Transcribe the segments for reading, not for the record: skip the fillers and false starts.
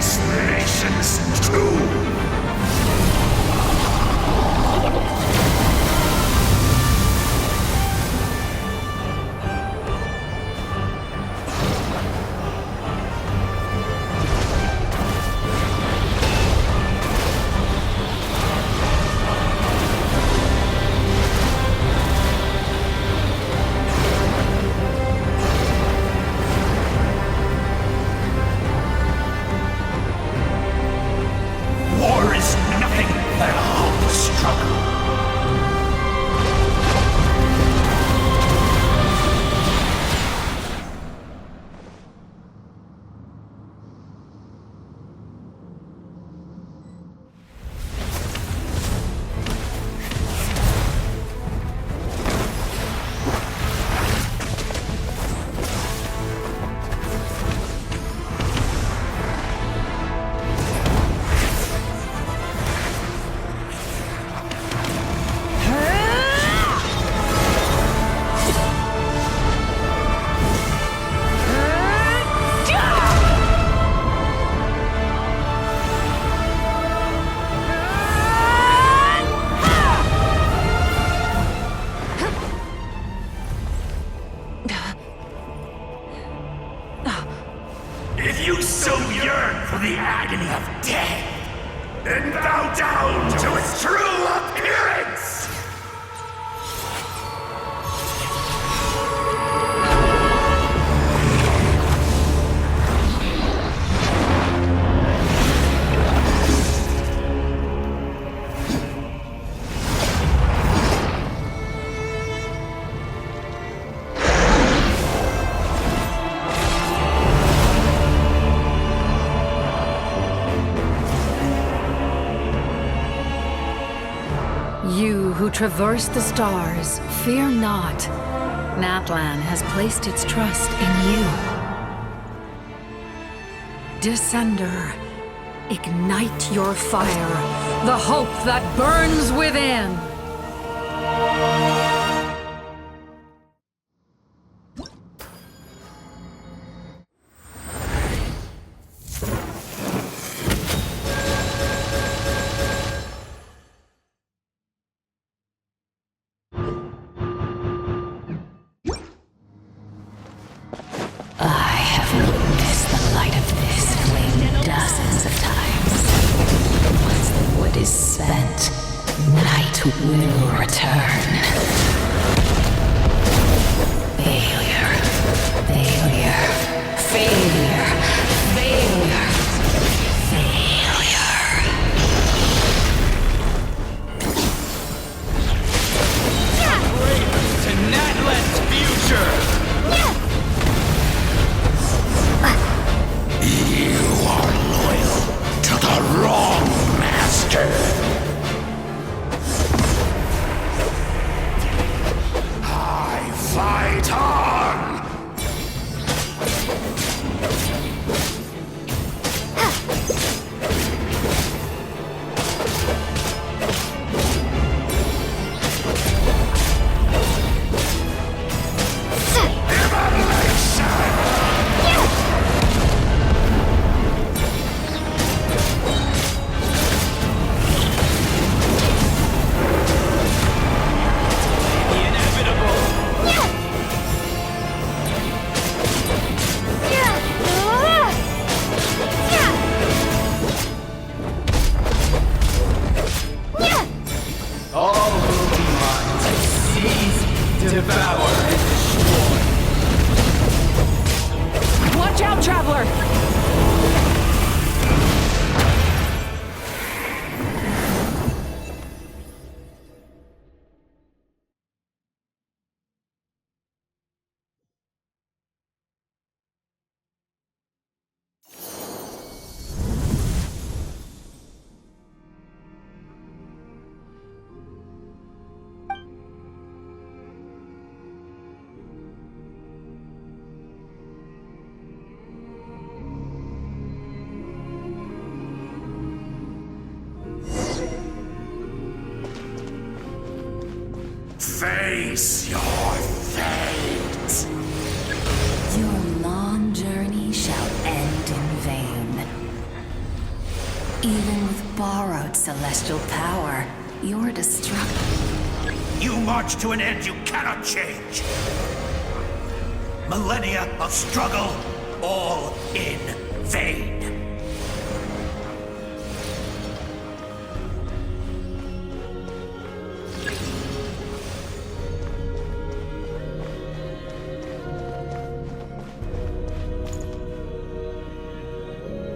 this nation's tomb! If you so yearn for the agony of death, then bow down to its true appearance! You who traverse the stars, fear not. Natlan has placed its trust in you. Descender, ignite your fire, the hope that burns within! Will return. Failure. Failure. Failure. Failure. Failure. To Natlan's future! You are loyal to the wrong master! Fight on! Devour and destroy. Watch out, Traveler! Face your fate. Your long journey shall end in vain. Even with borrowed celestial power, you're destructive. You march to an end you cannot change. Millennia of struggle, all in vain.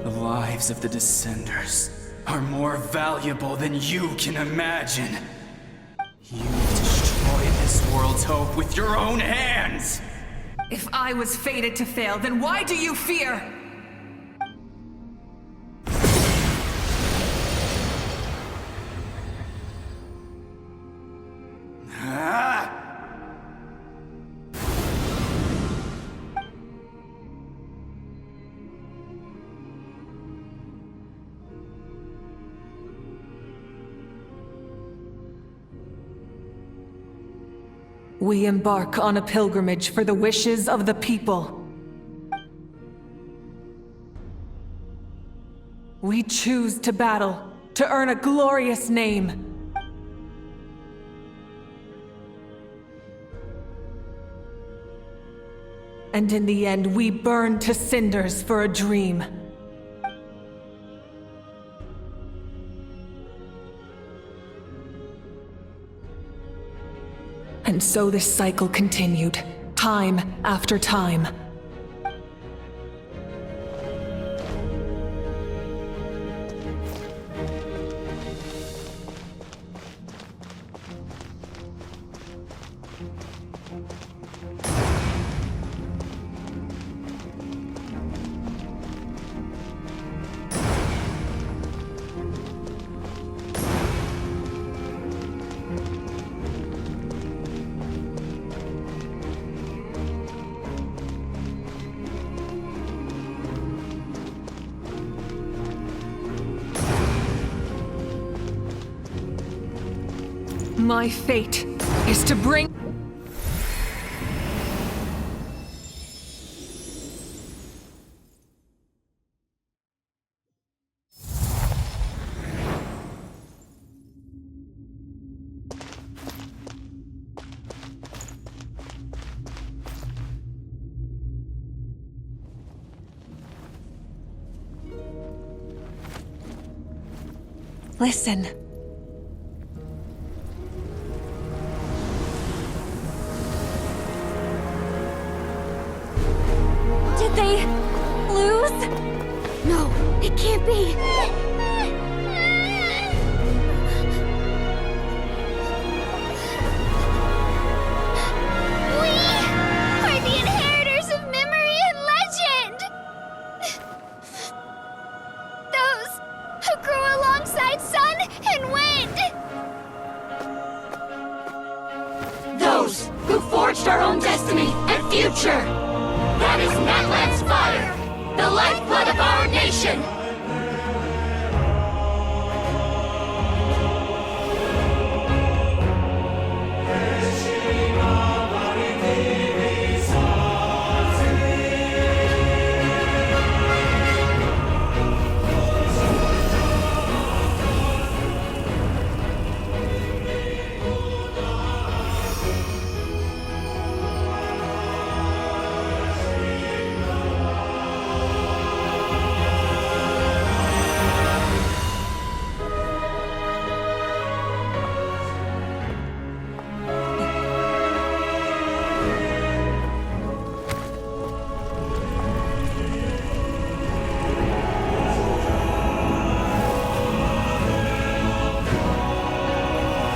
The lives of the Descenders are more valuable than you can imagine. You've destroyed this world's hope with your own hands! If I was fated to fail, then why do you fear? Ah! We embark on a pilgrimage for the wishes of the people. We choose to battle, to earn a glorious name. And in the end, we burn to cinders for a dream. And so this cycle continued, time after time. My fate is to bring... Listen. Did they lose? No, it can't be. We are the inheritors of memory and legend. Those who grew alongside sun and wind. Those who forged our own destiny and future. That is Natlan's fire, the lifeblood of our nation!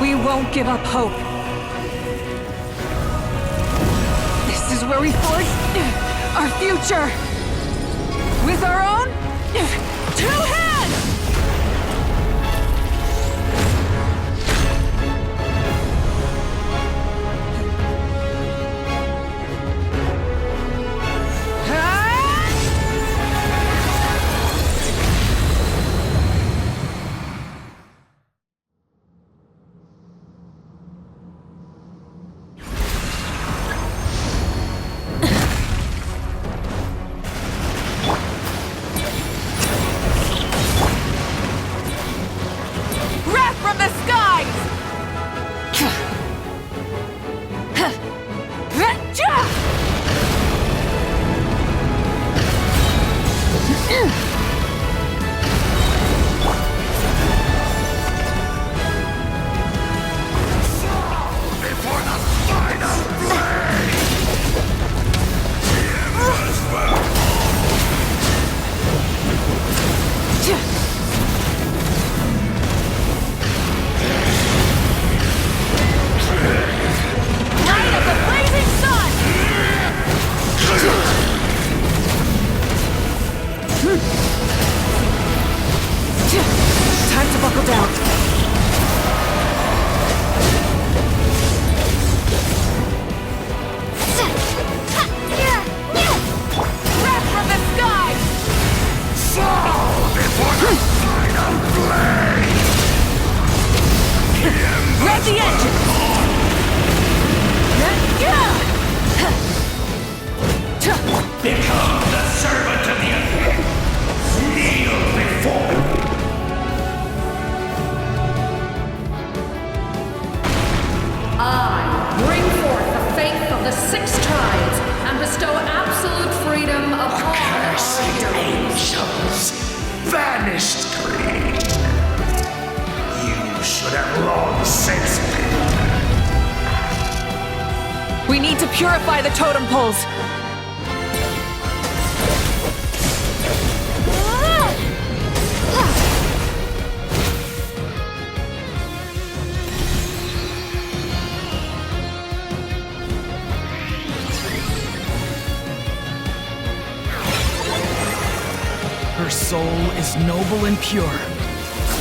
We won't give up hope. This is where we forge our future. With our own 2 hands! Time to buckle down. Wrath from the sky! Fall before the final blade! Rev the engine! Become the servant of the earth! Kneel before me! I bring forth the faith of the six tribes and bestow absolute freedom upon Cursed our heroes. angels! Vanished greed! You should have long since been. We need to purify the totem poles. Her soul is noble and pure.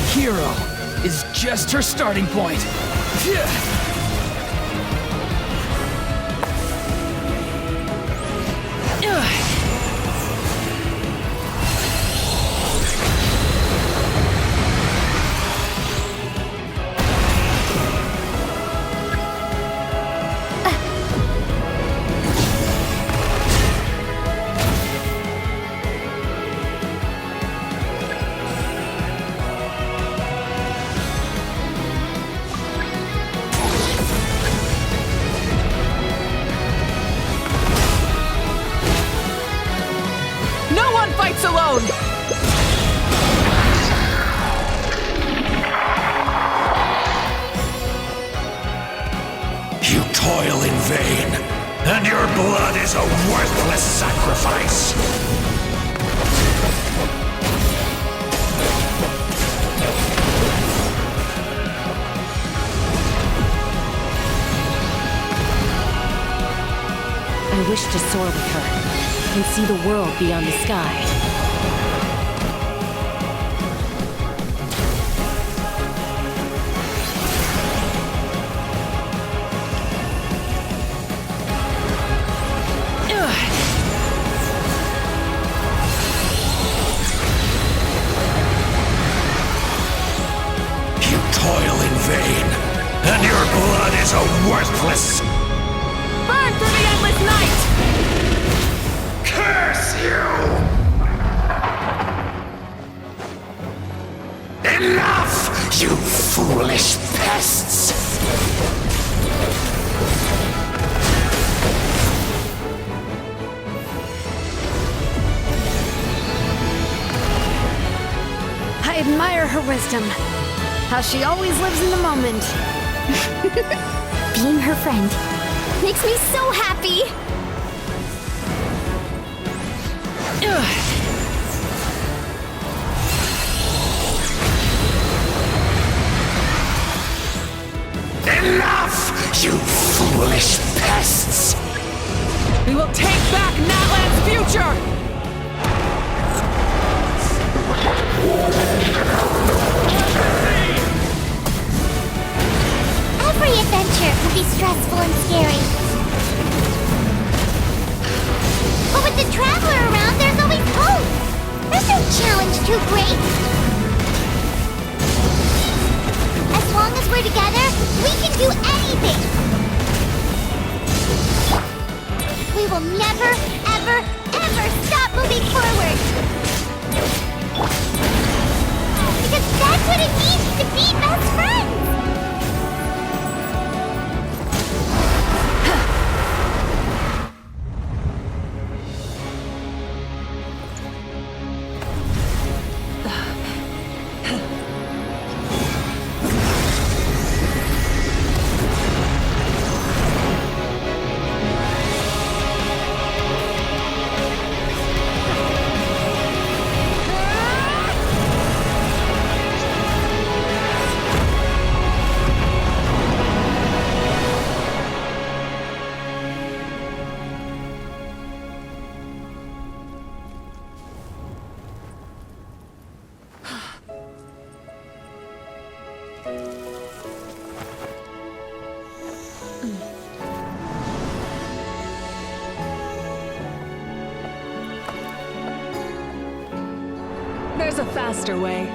Hero is just her starting point. No one fights alone! You toil in vain, and your blood is a worthless sacrifice. I wish to soar with her and see the world beyond the sky. You toil in vain, and your blood is a worthless. Burn through the endless night! Curse you! Enough, you foolish pests! I admire her wisdom. How she always lives in the moment. Being her friend makes me so happy. Enough, you foolish pests! We will take back Natlan's future! Every adventure can be stressful and scary. But with the Traveler around, there's always hope. There's no challenge too great. As long as we're together, we can do anything. We will never, ever, ever stop moving forward. Because that's what it means to be best friends. There's a faster way.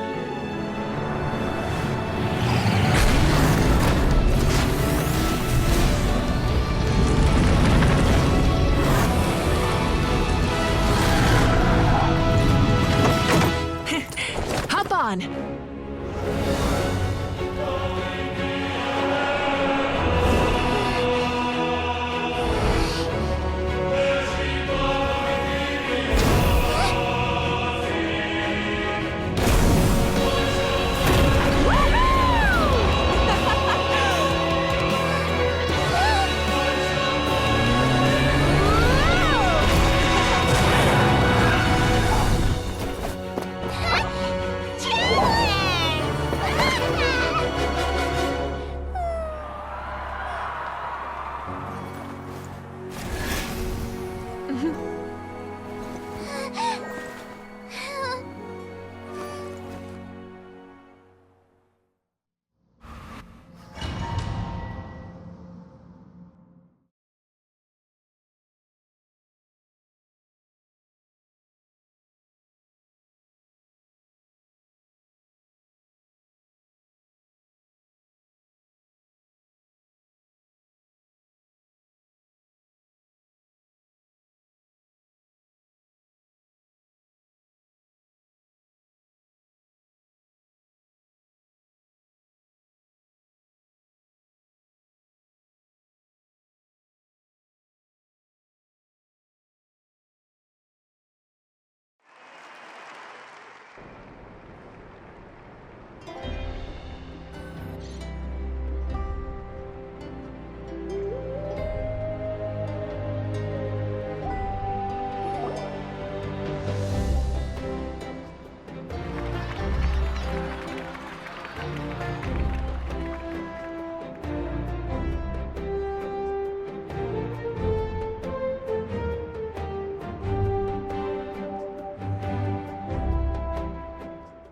Hop on!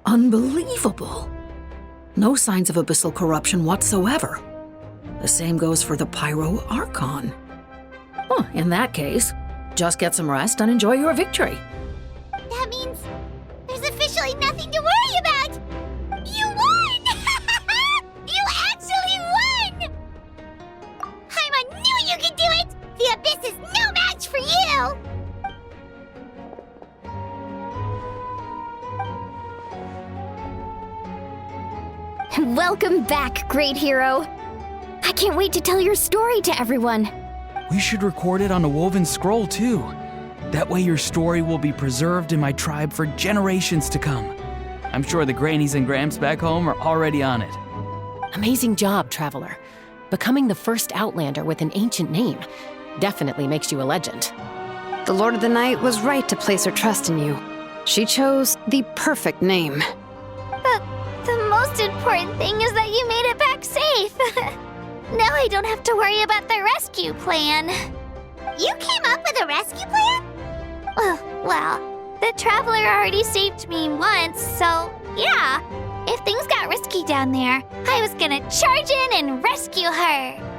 Unbelievable. No signs of abyssal corruption whatsoever. The same goes for the Pyro Archon. Well, in that case, just get some rest and enjoy your victory. That means there's officially nothing to worry about! You won! You actually won! Paimon knew you could do it! The Abyss is no match for you! Welcome back, great hero. I can't wait to tell your story to everyone. We should record it on a woven scroll, too. That way your story will be preserved in my tribe for generations to come. I'm sure the Grannies and Gramps back home are already on it. Amazing job, Traveler. Becoming the first Outlander with an ancient name definitely makes you a legend. The Lord of the Night was right to place her trust in you. She chose the perfect name. The most important thing is that you made it back safe. Now I don't have to worry about the rescue plan. You came up with a rescue plan? Well, the Traveler already saved me once, so yeah. If things got risky down there, I was gonna charge in and rescue her.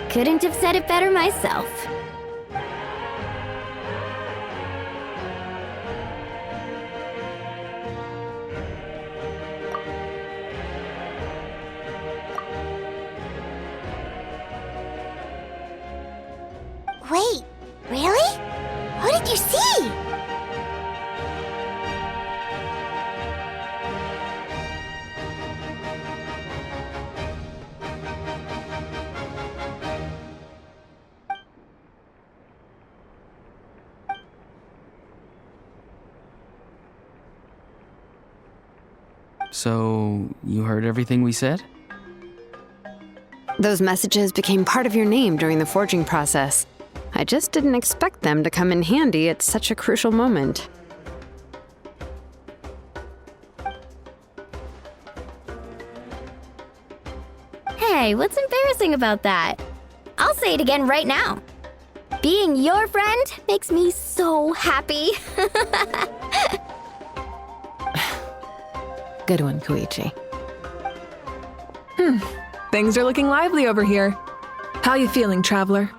Couldn't have said it better myself. Wait, really? What did you see? So, you heard everything we said? Those messages became part of your name during the forging process. I just didn't expect them to come in handy at such a crucial moment. Hey, what's embarrassing about that? I'll say it again right now. Being your friend makes me so happy. Good one, Koichi. Things are looking lively over here. How you feeling, traveler?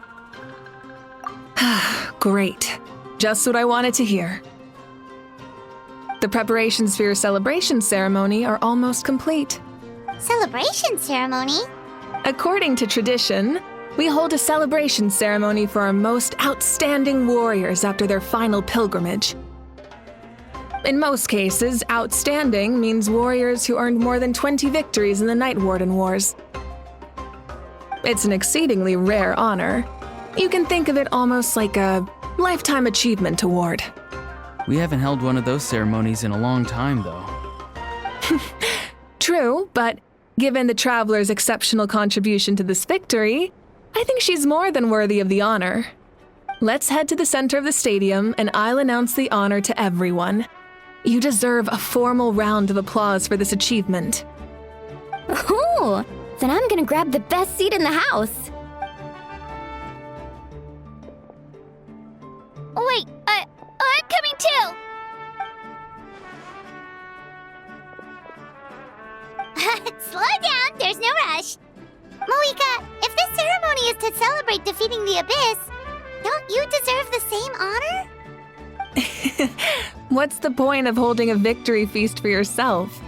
Great. Just what I wanted to hear. The preparations for your celebration ceremony are almost complete. Celebration ceremony? According to tradition, we hold a celebration ceremony for our most outstanding warriors after their final pilgrimage. In most cases, outstanding means warriors who earned more than 20 victories in the Night Warden Wars. It's an exceedingly rare honor. You can think of it almost like a lifetime achievement award. We haven't held one of those ceremonies in a long time, though. True, but given the traveler's exceptional contribution to this victory, I think she's more than worthy of the honor. Let's head to the center of the stadium and I'll announce the honor to everyone. You deserve a formal round of applause for this achievement. Ooh, then I'm gonna grab the best seat in the house. Wait, I'm coming too! Slow down, there's no rush. Moika, if this ceremony is to celebrate defeating the Abyss, don't you deserve the same honor? What's the point of holding a victory feast for yourself?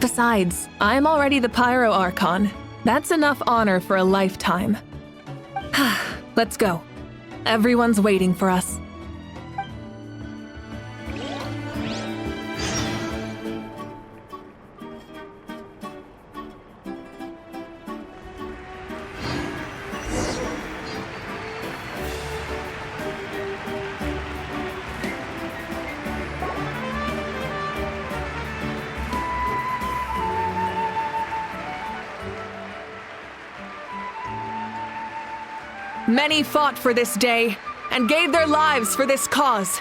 Besides, I'm already the Pyro Archon. That's enough honor for a lifetime. Let's go. Everyone's waiting for us. Many fought for this day and gave their lives for this cause.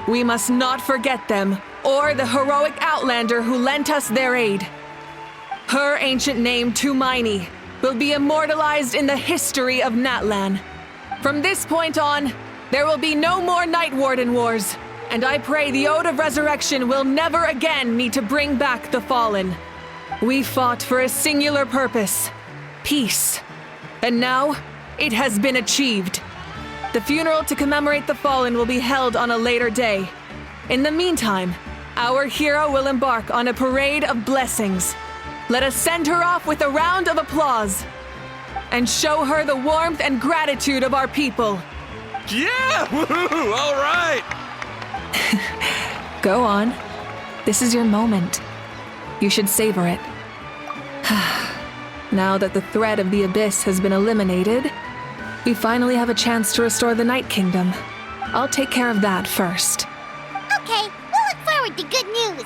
We must not forget them or the heroic Outlander who lent us their aid. Her ancient name, Tumaini, will be immortalized in the history of Natlan. From this point on, there will be no more Night Warden Wars, and I pray the Ode of Resurrection will never again need to bring back the Fallen. We fought for a singular purpose, peace. And now, it has been achieved. The funeral to commemorate the Fallen will be held on a later day. In the meantime, our hero will embark on a parade of blessings. Let us send her off with a round of applause and show her the warmth and gratitude of our people. Yeah! Woohoo! All right! Go on. This is your moment. You should savor it. Now that the threat of the Abyss has been eliminated, we finally have a chance to restore the Night Kingdom. I'll take care of that first. Okay, we'll look forward to good news.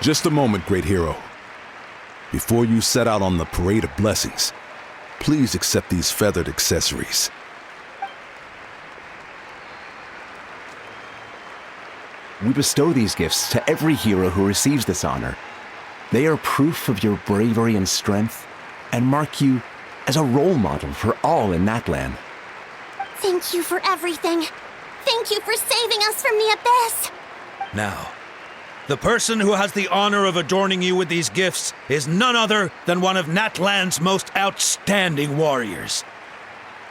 Just a moment, great hero. Before you set out on the parade of blessings, please accept these feathered accessories. We bestow these gifts to every hero who receives this honor. They are proof of your bravery and strength, and mark you as a role model for all in Natlan. Thank you for everything. Thank you for saving us from the Abyss. Now, the person who has the honor of adorning you with these gifts is none other than one of Natlan's most outstanding warriors,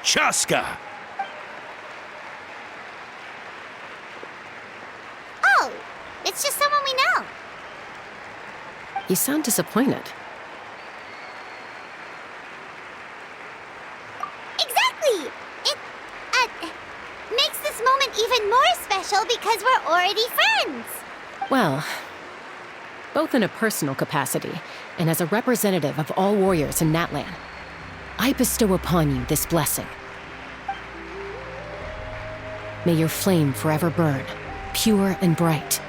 Chaska. Oh, it's just someone we know. You sound disappointed. Exactly! It, makes this moment even more special because we're already friends. Well, both in a personal capacity and as a representative of all warriors in Natlan, I bestow upon you this blessing. May your flame forever burn, pure and bright.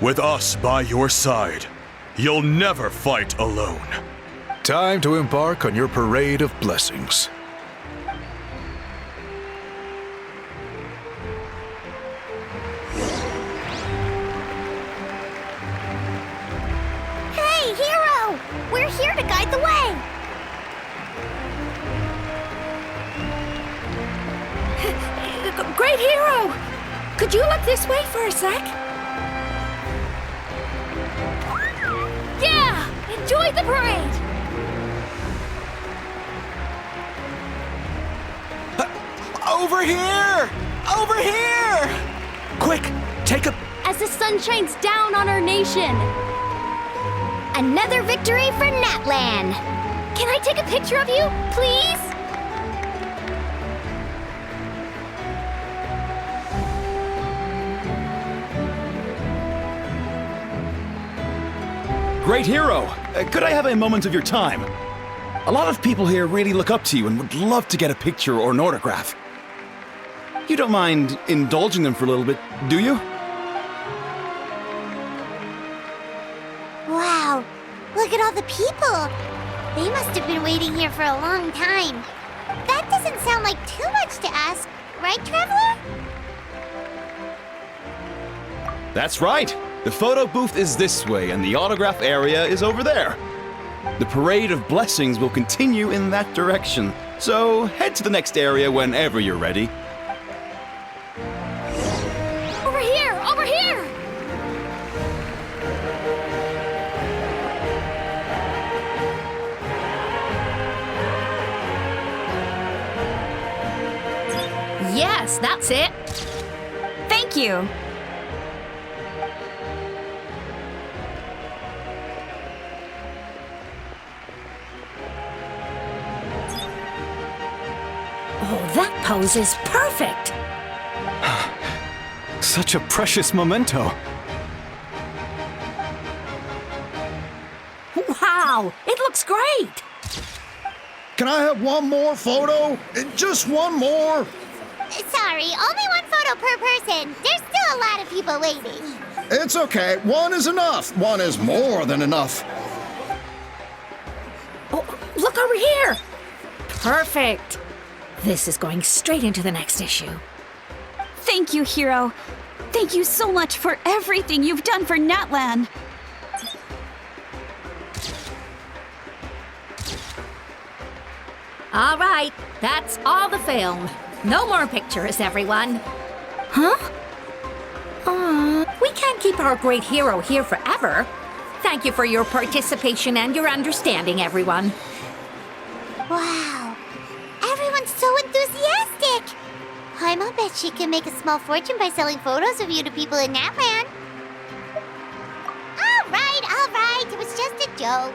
With us by your side, you'll never fight alone. Time to embark on your parade of blessings. Hey, hero! We're here to guide the way. Great hero! Could you look this way for a sec? Yeah! Enjoy the parade! Over here! Over here! Quick, take a... As the sun shines down on our nation. Another victory for Natlan. Can I take a picture of you, please? Great hero! Could I have a moment of your time? A lot of people here really look up to you and would love to get a picture or an autograph. You don't mind indulging them for a little bit, do you? Wow, look at all the people. They must have been waiting here for a long time. That doesn't sound like too much to ask, right, Traveler? That's right. The photo booth is this way and the autograph area is over there. The parade of blessings will continue in that direction, so head to the next area whenever you're ready. Over here! Over here! Yes, that's it. Thank you. Oh, that pose is perfect. Such a precious memento. Wow, it looks great. Can I have one more photo? Just one more? Sorry, only one photo per person. There's still a lot of people waiting. It's okay. One is enough. One is more than enough. Oh, look over here. Perfect. This is going straight into the next issue. Thank you, Hero. Thank you so much for everything you've done for Natlan. All right, that's all the film. No more pictures, everyone. Huh? We can't keep our great hero here forever. Thank you for your participation and your understanding, everyone. Wow, everyone's so enthusiastic. Paimon bet she can make a small fortune by selling photos of you to people in Natlan. All right, it was just a joke.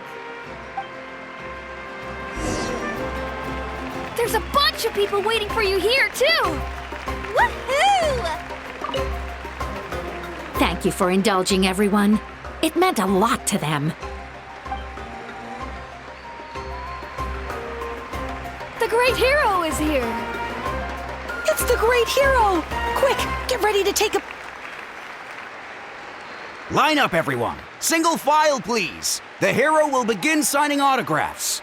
There's a bunch of people waiting for you here, too! Woohoo! Thank you for indulging, everyone. It meant a lot to them. The great hero is here! It's the great hero! Quick, get ready to take a... Line up, everyone. Single file, please. The hero will begin signing autographs.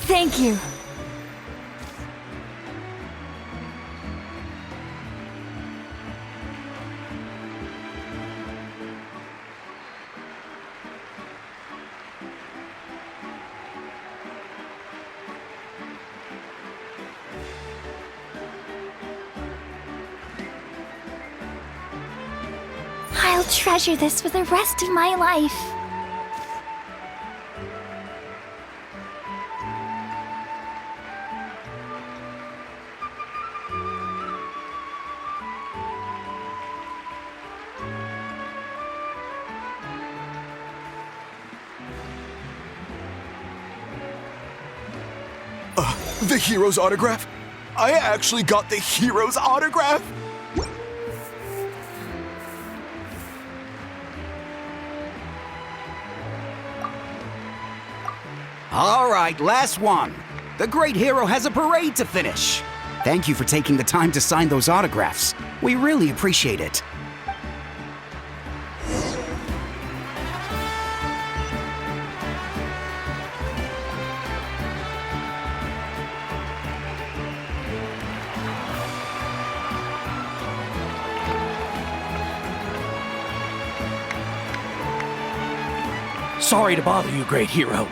Thank you. I'll treasure this for the rest of my life. The hero's autograph? I actually got the hero's autograph? All right, last one. The great hero has a parade to finish. Thank you for taking the time to sign those autographs. We really appreciate it. Sorry to bother you, great hero.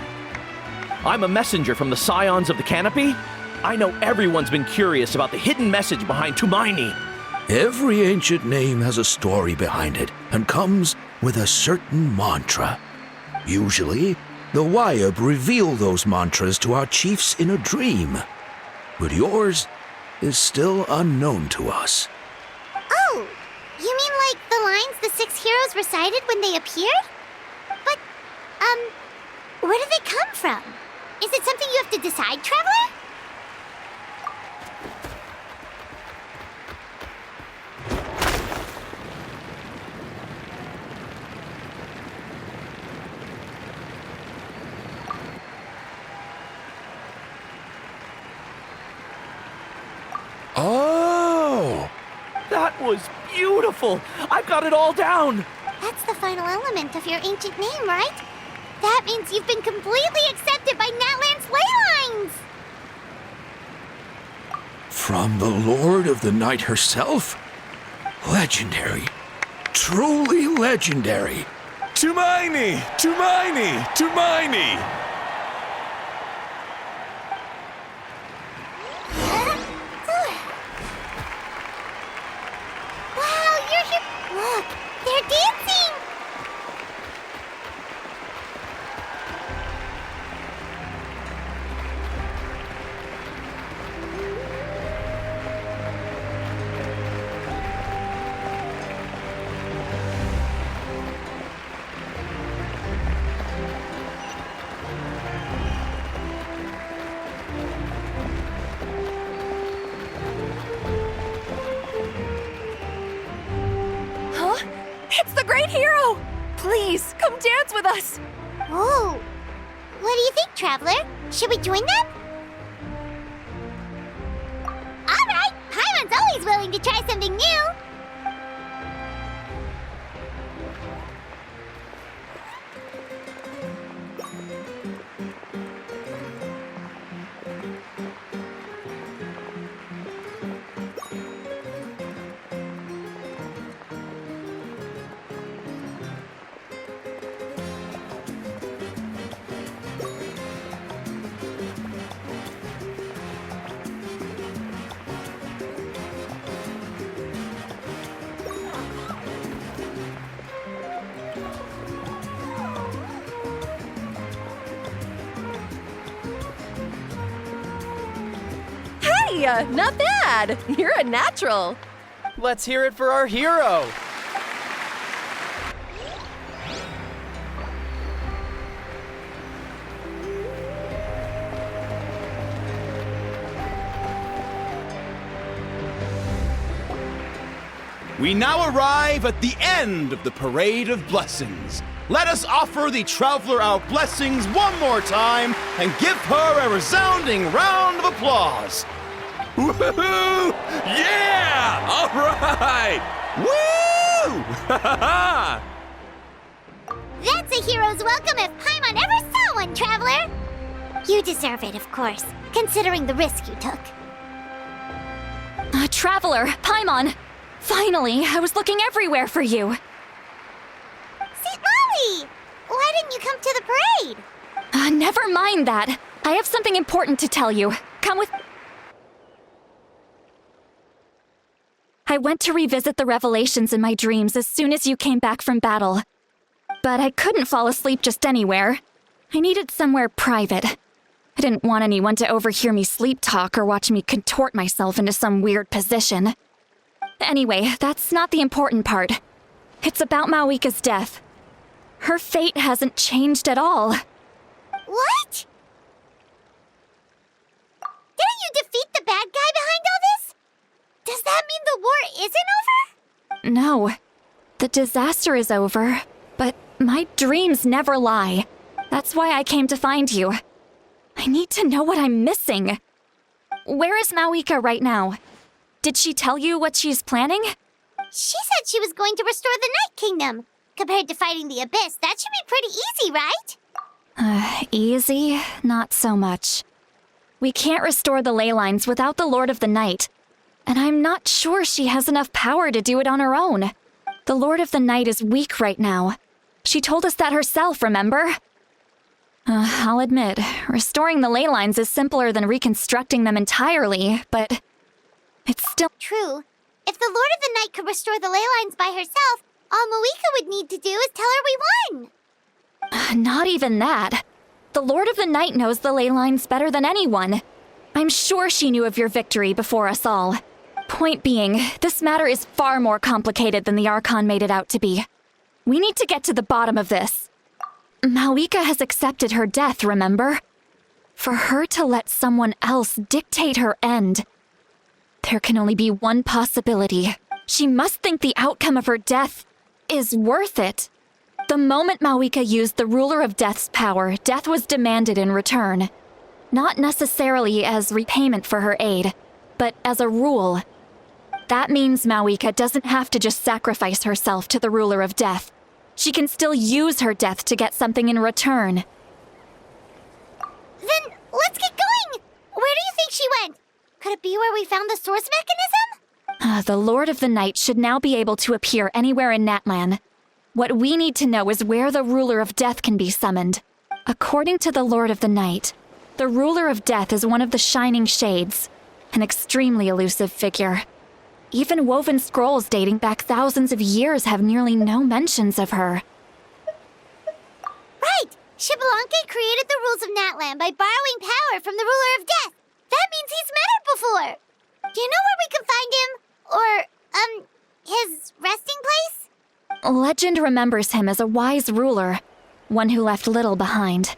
I'm a messenger from the Scions of the Canopy. I know everyone's been curious about the hidden message behind Tumaini. Every ancient name has a story behind it and comes with a certain mantra. Usually, the Wayab reveal those mantras to our chiefs in a dream. But yours is still unknown to us. Oh, you mean like the lines the 6 heroes recited when they appeared? But, where do they come from? Is it something you have to decide, Traveler? Oh! That was beautiful! I've got it all down! That's the final element of your ancient name, right? That means you've been completely accepted by Natlan's ley lines! From the Lord of the Night herself? Legendary. Truly legendary. Tumaini! Tumaini! Tumaini! Wow, you're here! Look, they're dancing! Huh? It's the great hero! Please, come dance with us! Oh, what do you think, Traveler? Should we join them? All right, Paimon's always willing to try something new. Hey, not bad! You're a natural! Let's hear it for our hero! We now arrive at the end of the Parade of Blessings. Let us offer the Traveler our blessings one more time and give her a resounding round of applause. Woohoo! Yeah! All right! Woo! That's a hero's welcome if Paimon ever saw one, Traveler! You deserve it, of course, considering the risk you took. Traveler, Paimon! Finally, I was looking everywhere for you. St. Molly! Why didn't you come to the parade? Never mind that. I have something important to tell you. Come with... I went to revisit the revelations in my dreams as soon as you came back from battle. But I couldn't fall asleep just anywhere. I needed somewhere private. I didn't want anyone to overhear me sleep talk or watch me contort myself into some weird position. Anyway, that's not the important part. It's about Mawika's death. Her fate hasn't changed at all. What? Didn't you defeat the bad guy behind all this? Does that mean the war isn't over? No. The disaster is over, but my dreams never lie. That's why I came to find you. need to know what I'm missing. Where is Mawika right now? Did she tell you what she's planning? She said she was going to restore the Night Kingdom. Compared to fighting the Abyss, that should be pretty easy, right? Easy? Not so much. We can't restore the ley lines without the Lord of the Night, and I'm not sure she has enough power to do it on her own. The Lord of the Night is weak right now. She told us that herself, remember? I'll admit, restoring the ley lines is simpler than reconstructing them entirely, but it's still true. If the Lord of the Night could restore the ley lines by herself, all Mawika would need to do is tell her we won. Not even that. The Lord of the Night knows the ley lines better than anyone. I'm sure she knew of your victory before us all. Point being, this matter is far more complicated than the Archon made it out to be. We need to get to the bottom of this. Mawika has accepted her death, remember? For her to let someone else dictate her end, there can only be one possibility. She must think the outcome of her death is worth it. The moment Mawika used the Ruler of Death's power, death was demanded in return. Not necessarily as repayment for her aid, but as a rule. That means Mawika doesn't have to just sacrifice herself to the Ruler of Death. She can still use her death to get something in return. Then let's get going! Where do you think she went? Could it be where we found the source mechanism? The Lord of the Night should now be able to appear anywhere in Natlan. What we need to know is where the Ruler of Death can be summoned. According to the Lord of the Night, the Ruler of Death is one of the Shining Shades, an extremely elusive figure. Even woven scrolls dating back thousands of years have nearly no mentions of her. Right! Xbalanque created the rules of Natlan by borrowing power from the Ruler of Death. That means he's met her before. Do you know where we can find him? Or, his resting place? Legend remembers him as a wise ruler, one who left little behind.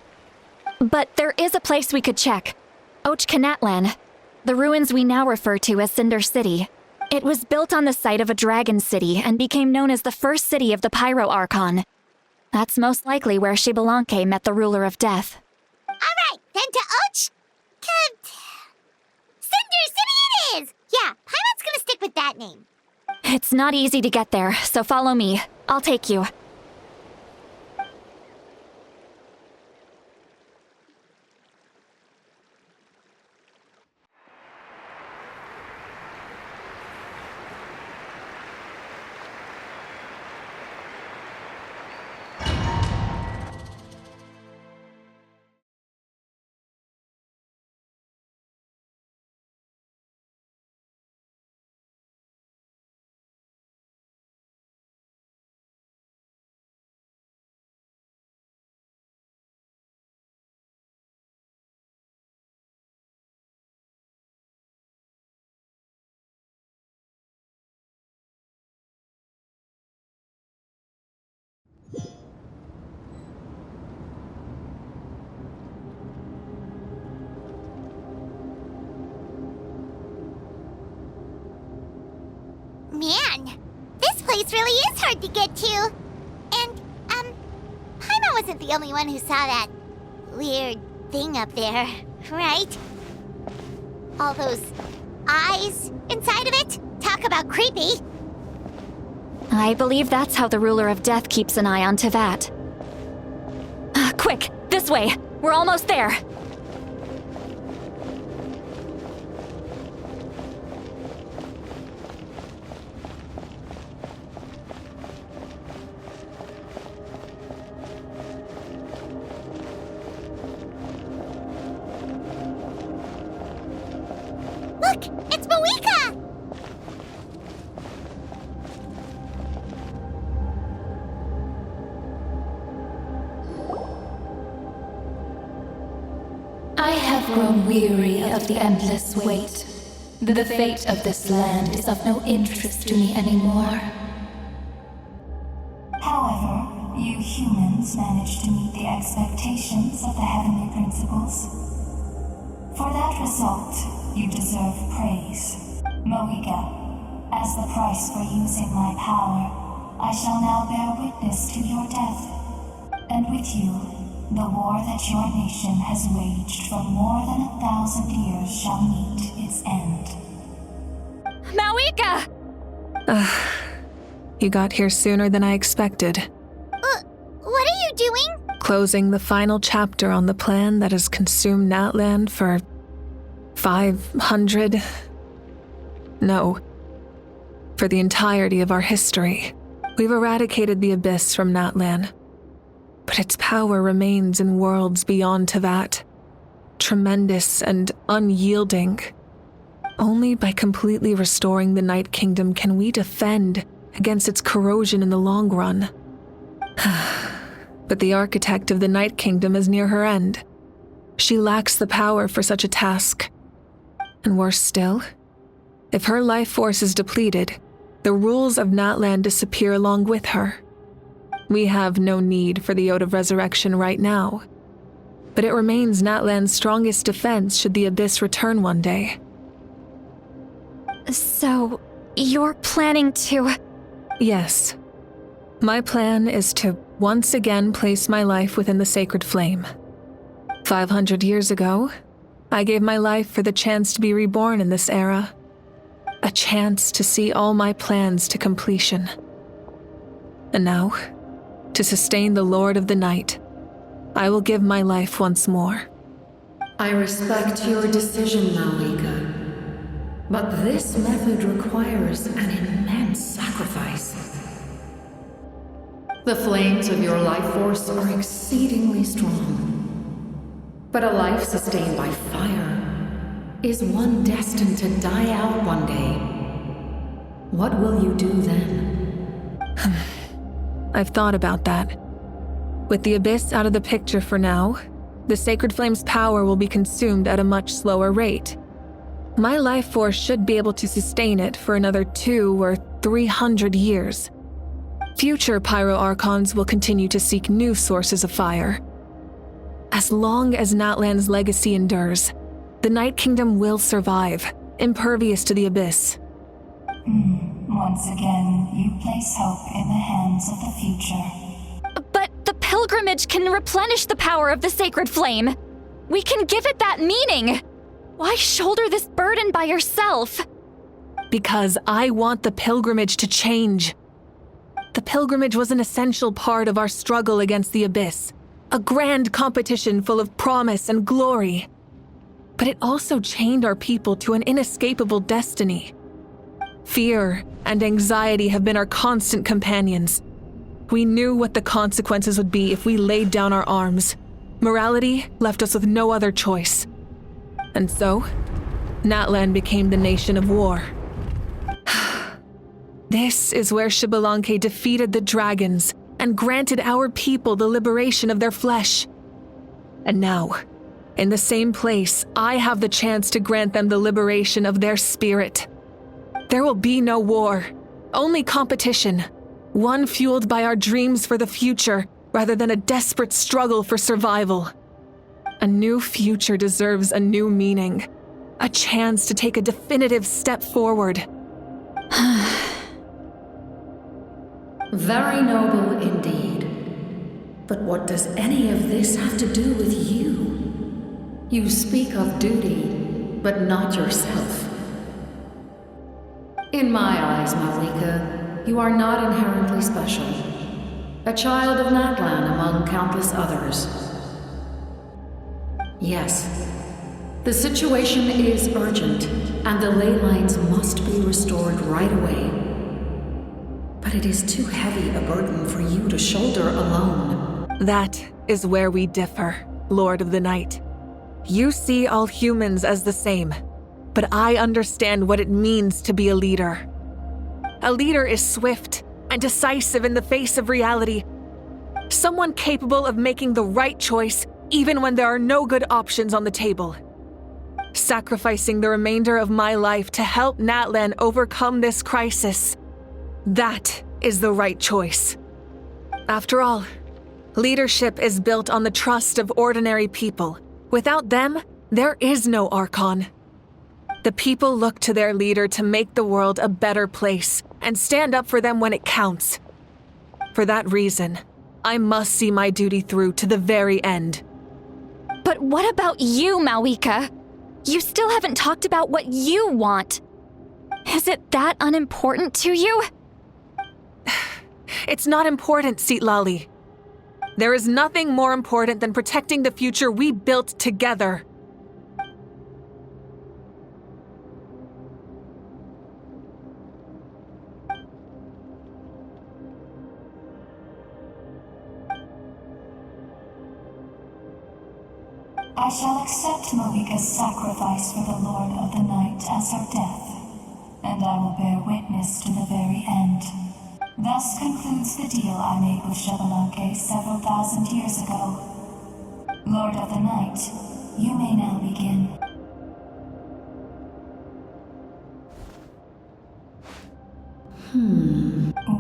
But there is a place we could check. Ochkanatlan, the ruins we now refer to as Cinder City. It was built on the site of a dragon city and became known as the first city of the Pyro Archon. That's most likely where Xbalanque met the Ruler of Death. Alright, then to Cinder City it is! Yeah, Paimon's gonna stick with that name. It's not easy to get there, so follow me. I'll take you. Man, this place really is hard to get to. And, Paimon wasn't the only one who saw that weird thing up there, right? All those eyes inside of it? Talk about creepy. I believe that's how the Ruler of Death keeps an eye on Tevat. Quick, this way! We're almost there! Look! It's Mawika! I have grown weary of the endless wait. The fate of this land is of no interest to me anymore. However, you humans managed to meet the expectations of the heavenly principles. For that result, you deserve praise. Mawika, as the price for using my power, I shall now bear witness to your death. And with you, The war that your nation has waged for more than 1,000 years shall meet its end. Mawika! You got here sooner than I expected. What are you doing? Closing the final chapter on the plan that has consumed Natland for 500... No. For the entirety of our history. We've eradicated the Abyss from Natland. But its power remains in worlds beyond Tevat. Tremendous and unyielding. Only by completely restoring the Night Kingdom can we defend against its corrosion in the long run. But the architect of the Night Kingdom is near her end. She lacks the power for such a task. And worse still, if her life force is depleted, the rules of Natland disappear along with her. We have no need for the Ode of Resurrection right now, but it remains Natland's strongest defense should the Abyss return one day. So, you're planning to... Yes. My plan is to once again place my life within the sacred flame. 500 years ago, I gave my life for the chance to be reborn in this era. A chance to see all my plans to completion. And now, to sustain the Lord of the Night, I will give my life once more. I respect your decision, Mawika. But this method requires an immense sacrifice. The flames of your life force are exceedingly strong. But a life sustained by fire is one destined to die out one day. What will you do then? I've thought about that. With the Abyss out of the picture for now, the Sacred Flame's power will be consumed at a much slower rate. My life force should be able to sustain it for another 200 or 300 years. Future Pyro Archons will continue to seek new sources of fire. As long as Natland's legacy endures, the Night Kingdom will survive, impervious to the Abyss. Once again, you place hope in the hands of the future. But the pilgrimage can replenish the power of the sacred flame. We can give it that meaning. Why shoulder this burden by yourself? Because I want the pilgrimage to change. The pilgrimage was an essential part of our struggle against the Abyss, a grand competition full of promise and glory. But it also chained our people to an inescapable destiny. Fear and anxiety have been our constant companions. We knew what the consequences would be if we laid down our arms. Morality left us with no other choice. And so, Natland became the nation of war. This is where Xbalanque defeated the dragons and granted our people the liberation of their flesh. And now, in the same place, I have the chance to grant them the liberation of their spirit. There will be no war, only competition, one fueled by our dreams for the future rather than a desperate struggle for survival. A new future deserves a new meaning, a chance to take a definitive step forward. Very noble indeed. But what does any of this have to do with you? You speak of duty, but not yourself. In my eyes, Mawika, you are not inherently special. A child of Natlan among countless others. Yes, the situation is urgent, and the ley lines must be restored right away. But it is too heavy a burden for you to shoulder alone. That is where we differ, Lord of the Night. You see all humans as the same, but I understand what it means to be a leader. A leader is swift and decisive in the face of reality. Someone capable of making the right choice even when there are no good options on the table. Sacrificing the remainder of my life to help Natlan overcome this crisis. That is the right choice. After all, leadership is built on the trust of ordinary people. Without them, there is no Archon. The people look to their leader to make the world a better place and stand up for them when it counts. For that reason, I must see my duty through to the very end. But what about you, Malika? You still haven't talked about what you want. Is it that unimportant to you? It's not important, Citlali. There is nothing more important than protecting the future we built together. I shall accept Malika's sacrifice for the Lord of the Night as her death, and I will bear witness to the very end. Thus concludes the deal I made with Xbalanque several thousand years ago. Lord of the Night, you may now begin.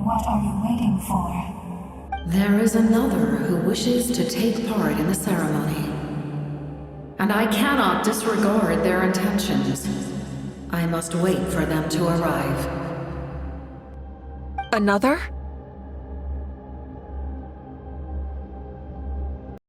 What are you waiting for? There is another who wishes to take part in the ceremony. And I cannot disregard their intentions. I must wait for them to arrive. Another?